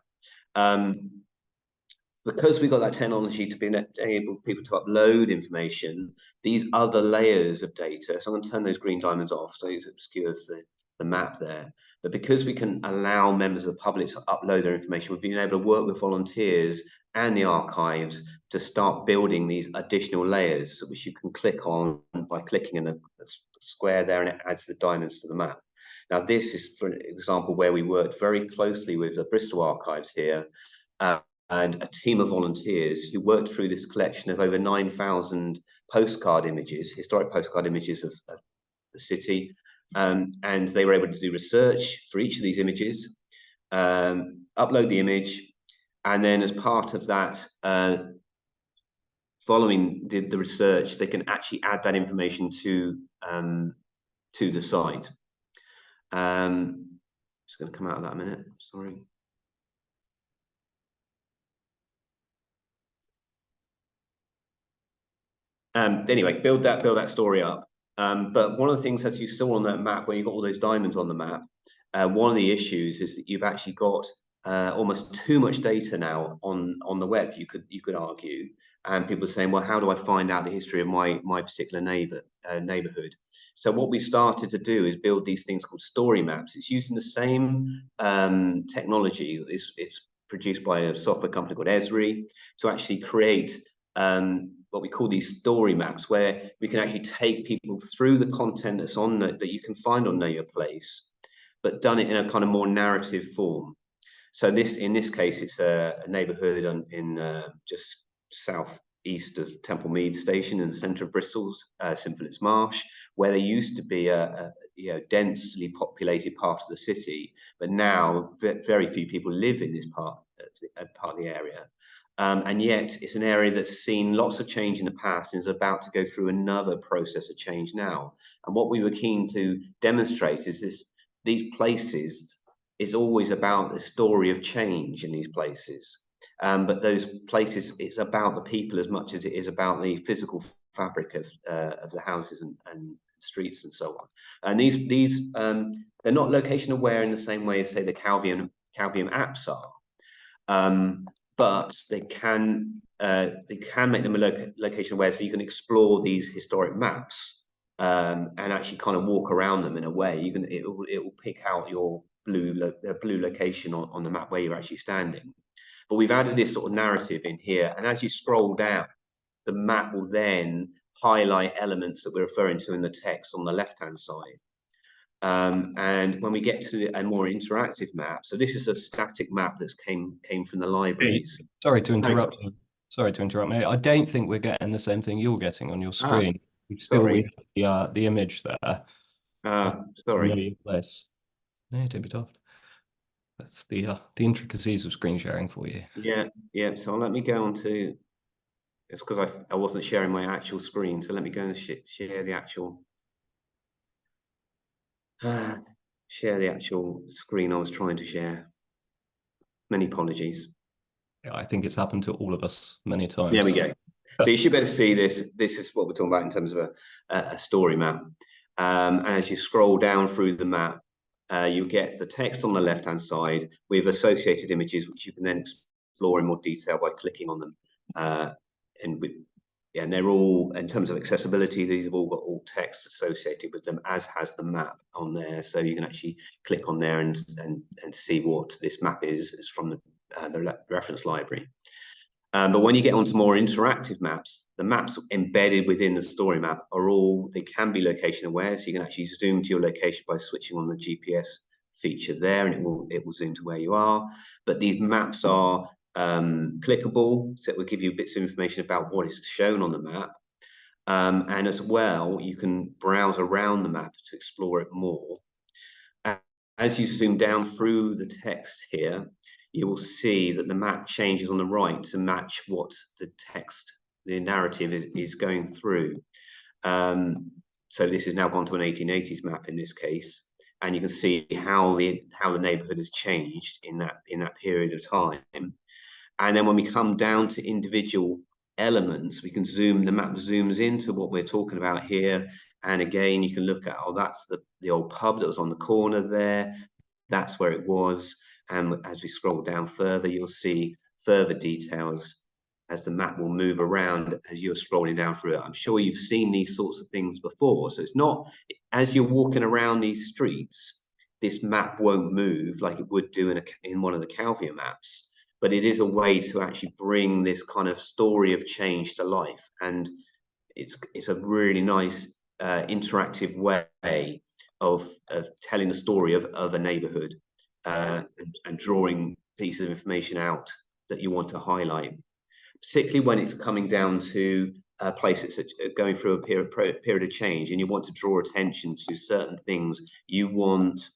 Because we've got that technology to be enable people to upload information, these other layers of data, so I'm going to turn those green diamonds off so it obscures the map there. But because we can allow members of the public to upload their information, we've been able to work with volunteers and the archives to start building these additional layers, which you can click on by clicking in a square there, and it adds the diamonds to the map. Now, this is, for example, where we worked very closely with the Bristol archives here, and a team of volunteers who worked through this collection of over 9,000 postcard images, historic postcard images of the city. And they were able to do research for each of these images, upload the image, and then as part of that, following the research, they can actually add that information to the site. Just going to come out of that a minute, sorry. Anyway, build that story up. But one of the things, as you saw on that map, where you've got all those diamonds on the map, one of the issues is that you've actually got almost too much data now on the web. You could argue, and people are saying, well, how do I find out the history of my particular neighborhood? So what we started to do is build these things called story maps. It's using the same technology. It's produced by a software company called Esri to actually create what we call these story maps, where we can actually take people through the content that's on that you can find on Know Your Place, but done it in a kind of more narrative form. So in this case, it's a neighbourhood in just southeast of Temple Mead Station in the centre of Bristol's St Philip's Marsh, where there used to be a densely populated part of the city, but now very few people live in this part of the area. And yet it's an area that's seen lots of change in the past and is about to go through another process of change now. And what we were keen to demonstrate is these places is always about the story of change in these places. But those places, it's about the people as much as it is about the physical fabric of the houses and streets and so on. And these they're not location aware in the same way as, say, the Calvium apps are. But they can make them a location aware, so you can explore these historic maps and actually kind of walk around them in a way. It will pick out your blue location on the map where you're actually standing. But we've added this sort of narrative in here, and as you scroll down, the map will then highlight elements that we're referring to in the text on the left-hand side. And when we get to a more interactive map, so this is a static map that's came from the libraries. Sorry to interrupt you. Sorry to interrupt me. I don't think we're getting the same thing you're getting on your screen. Sorry. The image there. Sorry. Less. No, don't be daft. That's the intricacies of screen sharing for you. Yeah. So let me go on to It's because I wasn't sharing my actual screen. So let me go and share the actual screen I was trying to share. Many apologies. Yeah, I think it's happened to all of us many times. There we go. So you should be able to see this. This is what we're talking about in terms of a story map. And as you scroll down through the map, you get the text on the left-hand side with associated images, which you can then explore in more detail by clicking on them. And they're all, in terms of accessibility, these have all got alt text associated with them, as has the map on there. So you can actually click on there and see what this map is. It's from the reference library. But when you get onto more interactive maps, the maps embedded within the story map they can be location aware. So you can actually zoom to your location by switching on the GPS feature there, and it will zoom to where you are. But these maps are clickable, so it will give you bits of information about what is shown on the map. And as well, you can browse around the map to explore it more. As you zoom down through the text here, you will see that the map changes on the right to match what the text, the narrative is going through. So this has now gone to an 1880s map in this case, and you can see how the neighbourhood has changed in that period of time. And then when we come down to individual elements, we can the map zooms into what we're talking about here. And again, you can look at, that's the old pub that was on the corner there. That's where it was. And as we scroll down further, you'll see further details as the map will move around as you're scrolling down through it. I'm sure you've seen these sorts of things before. So it's not, as you're walking around these streets, this map won't move like it would do in one of the Calvia maps. But it is a way to actually bring this kind of story of change to life. And it's a really nice interactive way of telling the story of a neighborhood and drawing pieces of information out that you want to highlight, particularly when it's coming down to places that are going through a period of change, and you want to draw attention to certain things. You want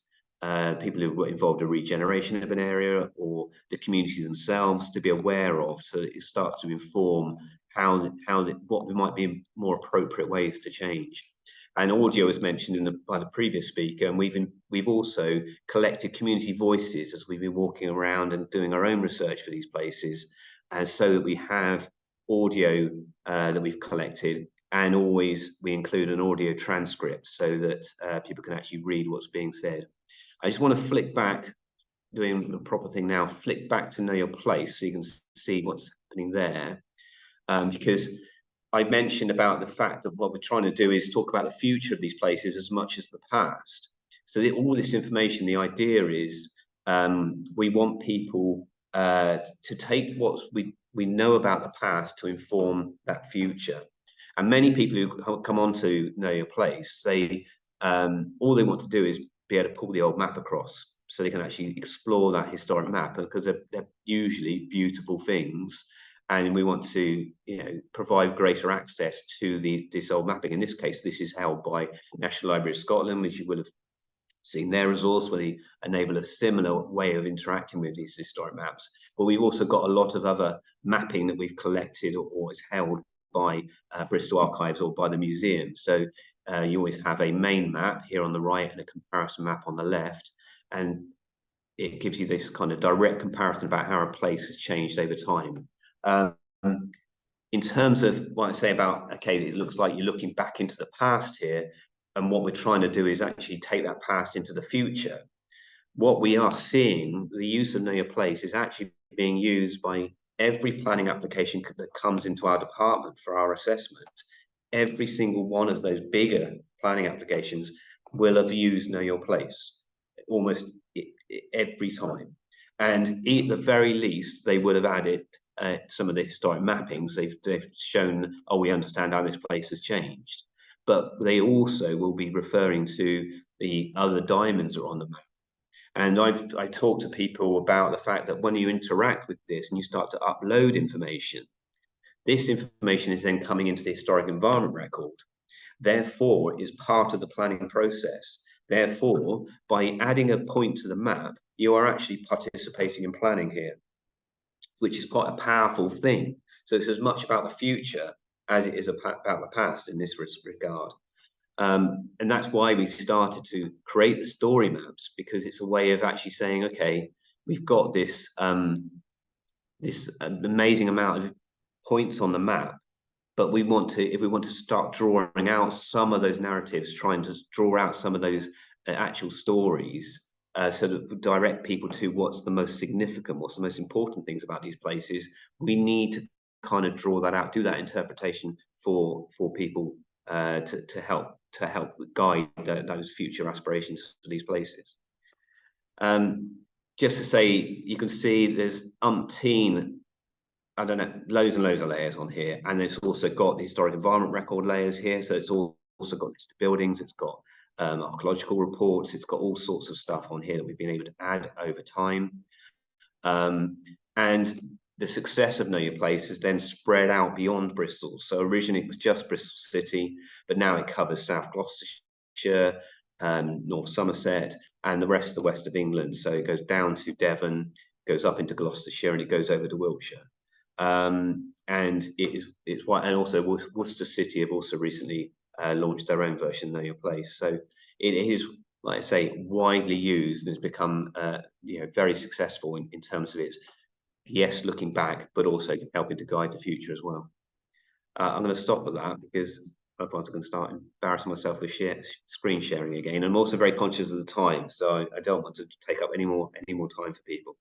people who were involved in regeneration of an area or the community themselves to be aware of, so that it starts to inform what might be more appropriate ways to change. And audio was mentioned by the previous speaker, and we've also collected community voices as we've been walking around and doing our own research for these places, so that we have audio that we've collected, and always we include an audio transcript so that people can actually read what's being said. I just want to flick back, doing the proper thing now, flick back to Know Your Place so you can see what's happening there. Because I mentioned about the fact that what we're trying to do is talk about the future of these places as much as the past. So all this information, the idea is we want people to take what we know about the past to inform that future. And many people who come on to Know Your Place, all they want to do is be able to pull the old map across so they can actually explore that historic map, because they're usually beautiful things. And we want to, provide greater access to this old mapping. In this case, this is held by National Library of Scotland, which you will have seen their resource, where they enable a similar way of interacting with these historic maps. But we've also got a lot of other mapping that we've collected or is held by Bristol Archives or by the museum. So you always have a main map here on the right and a comparison map on the left. And it gives you this kind of direct comparison about how a place has changed over time. In terms of what I say about, okay, it looks like you're looking back into the past here, and what we're trying to do is actually take that past into the future. What we are seeing, the use of Know Your Place is actually being used by every planning application that comes into our department for our assessment. Every single one of those bigger planning applications will have used Know Your Place almost every time. And at the very least, they would have added some of the historic mappings. They've shown, we understand how this place has changed. But they also will be referring to the other diamonds that are on the map. And I talked to people about the fact that when you interact with this and you start to upload information, this information is then coming into the historic environment record. Therefore, it is part of the planning process. Therefore, by adding a point to the map, you are actually participating in planning here, which is quite a powerful thing. So it's as much about the future as it is about the past in this regard. And that's why we started to create the story maps, because it's a way of actually saying, okay, we've got this amazing amount of points on the map, but if we want to start drawing out some of those narratives, trying to draw out some of those actual stories, so that direct people to what's the most significant, what's the most important things about these places, we need to kind of draw that out, do that interpretation for people to help guide those future aspirations for these places. Just to say, you can see there's umpteen, I don't know, loads and loads of layers on here, and it's also got the historic environment record layers here. So it's also got listed buildings, it's got archaeological reports, it's got all sorts of stuff on here that we've been able to add over time. And the success of Know Your Place has then spread out beyond Bristol. So originally it was just Bristol City, but now it covers South Gloucestershire, North Somerset, and the rest of the west of England. So it goes down to Devon, goes up into Gloucestershire, and it goes over to Wiltshire. And it's why, and also Worcester City have also recently launched their own version, Know Your Place. So it is, like I say, widely used and has become very successful in terms of its, yes, looking back, but also helping to guide the future as well. I'm going to stop at that because otherwise I'm going to start embarrassing myself with screen sharing again. I'm also very conscious of the time, so I don't want to take up any more time for people.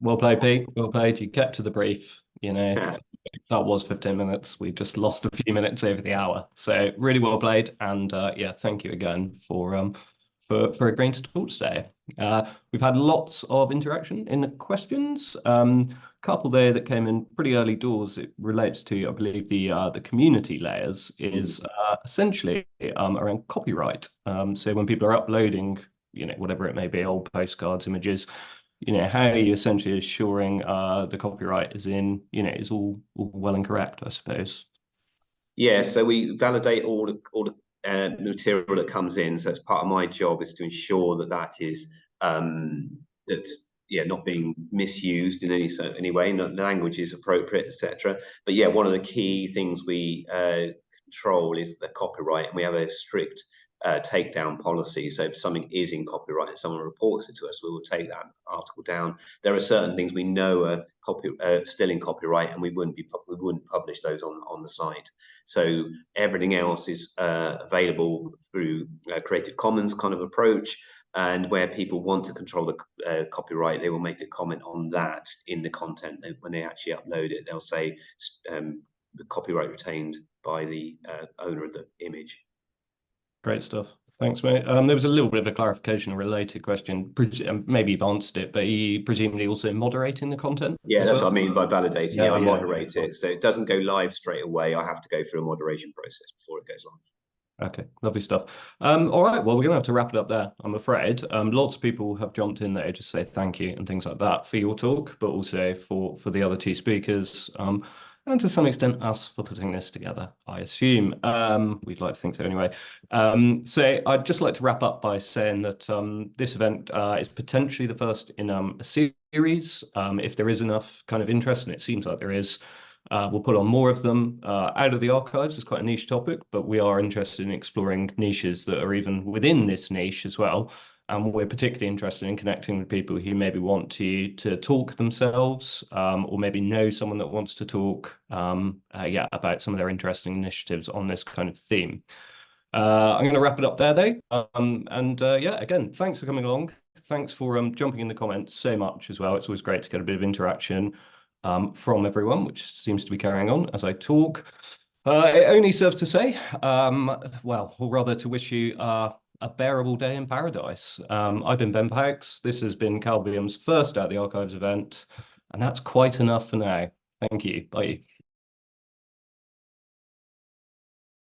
Well played, Pete. Well played. You kept to the brief. That was 15 minutes. We just lost a few minutes over the hour. So really well played. And yeah, thank you again for agreeing to talk today. We've had lots of interaction in the questions. Couple there that came in pretty early doors. It relates to, I believe, the community layers is essentially around copyright. So when people are uploading, whatever it may be, old postcards, images, how are you essentially assuring the copyright is all well and correct, I suppose? Yeah, so we validate all the material that comes in. So it's part of my job is to ensure that is not being misused in any way, and the language is appropriate, etc. But yeah, one of the key things we control is the copyright, and we have a strict takedown policy. So if something is in copyright and someone reports it to us, we will take that article down. There are certain things we know are still in copyright, and we wouldn't publish those on the site. So everything else is available through Creative Commons kind of approach. And where people want to control the copyright, they will make a comment on that in the content. When they actually upload it, they'll say the copyright retained by the owner of the image. Great stuff. Thanks, mate. There was a little bit of a clarification, a related question. Maybe you've answered it, but are you presumably also moderating the content? Yeah, that's what I mean by validating. Yeah, I moderate it. So it doesn't go live straight away. I have to go through a moderation process before it goes live. Okay, lovely stuff. All right, well, we're going to have to wrap it up there, I'm afraid. Lots of people have jumped in there to say thank you and things like that for your talk, but also for the other two speakers. And to some extent, us for putting this together, I assume. We'd like to think so anyway. So I'd just like to wrap up by saying that this event is potentially the first in a series. If there is enough kind of interest, and it seems like there is, we'll put on more of them. Out of the archives is quite a niche topic, but we are interested in exploring niches that are even within this niche as well. And we're particularly interested in connecting with people who maybe want to talk themselves, or maybe know someone that wants to talk about some of their interesting initiatives on this kind of theme. I'm going to wrap it up there, though. Again, thanks for coming along. Thanks for jumping in the comments so much as well. It's always great to get a bit of interaction from everyone, which seems to be carrying on as I talk. It only serves to say, or rather to wish you a bearable day in paradise. I've been Ben Fawkes. This has been Calvium's first Out the Archives event, and that's quite enough for now. Thank you. Bye.